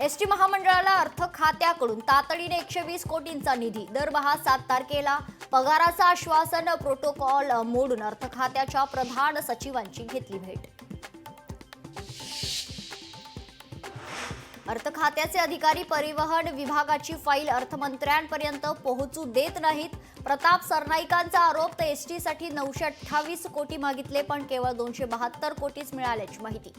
ST महामंडळाला अर्थ खात्याकडून तातडीने 120 कोटींचा निधी, दरमहा 7 तारखेला पगाराचं आश्वासन, प्रोटोकॉल मोडून अर्थ खात्याच्या प्रधान सचिवांची घेतली भेट. अर्थ खात्याचे अधिकारी परिवहन विभागाची फाईल अर्थमंत्र्यांपर्यंत पोहोचू देत नाहीत. प्रताप सरनाईकांचा आरोप, तर एसटीसाठी 928 कोटी मागितले पण केवळ 272 कोटीच मिळाल्याची माहिती.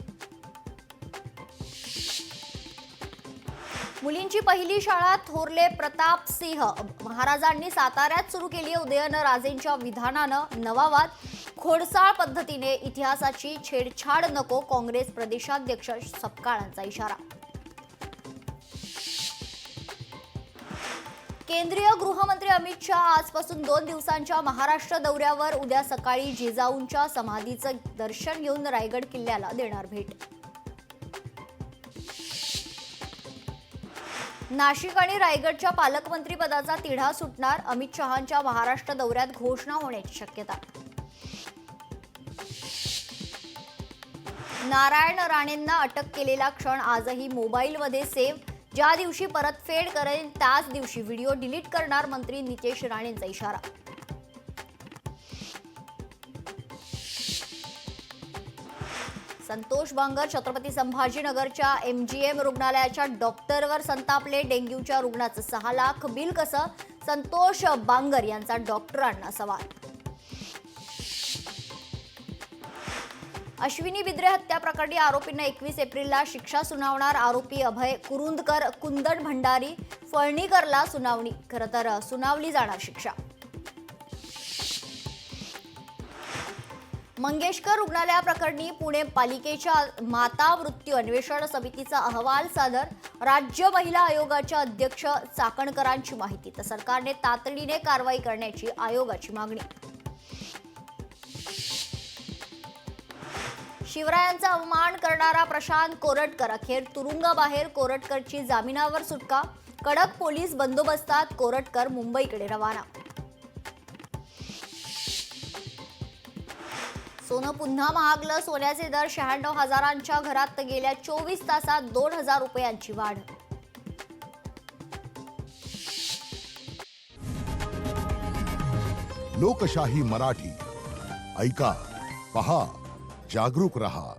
मुलींची पहिली शाळा, थोरले प्रताप सिंह महाराजांनी साताऱ्यात सुरू केली. उदयनराजेंच्या विधानानं नवा वाद, खोडसाळ पद्धतीने इतिहासाची छेडछाड नको, काँग्रेस प्रदेशाध्यक्ष सपकाळांचा इशारा. केंद्रीय गृहमंत्री अमित शहा आजपासून 2 दिवसांच्या महाराष्ट्र दौऱ्यावर. उद्या सकाळी जिजाऊंच्या समाधीचं दर्शन घेऊन रायगड किल्ल्याला देणार भेट. नाशिक आणि रायगडच्या पालकमंत्री पदाचा तिढा सुटणार, अमित शहांच्या महाराष्ट्र दौऱ्यात घोषणा होण्याची शक्यता. नारायण राणेंना अटक केलेला क्षण आजही मोबाईलमध्ये सेव्ह, ज्या दिवशी परतफेड करेल त्याच दिवशी व्हिडिओ डिलीट करणार, मंत्री नितेश राणेंचा इशारा. संतोष बांगर छत्रपती संभाजीनगरच्या MGM रुग्णालयाच्या डॉक्टरवर संतापले. डेंग्यूच्या रुग्णाचं 6 लाख बिल कसं, संतोष बांगर यांचा डॉक्टरांना सवाल. अश्विनी बिद्रे हत्या प्रकरणी आरोपींना 21 एप्रिलला शिक्षा सुनावणार. आरोपी अभय कुरुंदकर, कुंदन भंडारी, फळणीकरला सुनावणी, खरं तर सुनावली जाणार शिक्षा. मंगेशकर रुग्णालयाप्रकरणी पुणे पालिकेच्या माता मृत्यू अन्वेषण समितीचा अहवाल सादर. राज्य महिला आयोगाच्या अध्यक्ष चाकणकरांची माहिती, तर सरकारने तातडीने कारवाई करण्याची आयोगाची मागणी. शिवरायांचा अवमान करणारा प्रशांत कोरटकर अखेर तुरुंगाबाहेर. कोरटकरची जामिनावर सुटका, कडक पोलीस बंदोबस्तात कोरटकर मुंबईकडे रवाना. सोनं पुन्हा महागलं, सोन्याचे दर 96,000च्या घरात, गेल्या 24 तासात 2,000 रुपयांची वाढ. लोकशाही मराठी ऐका, पहा, जागरूक रहा.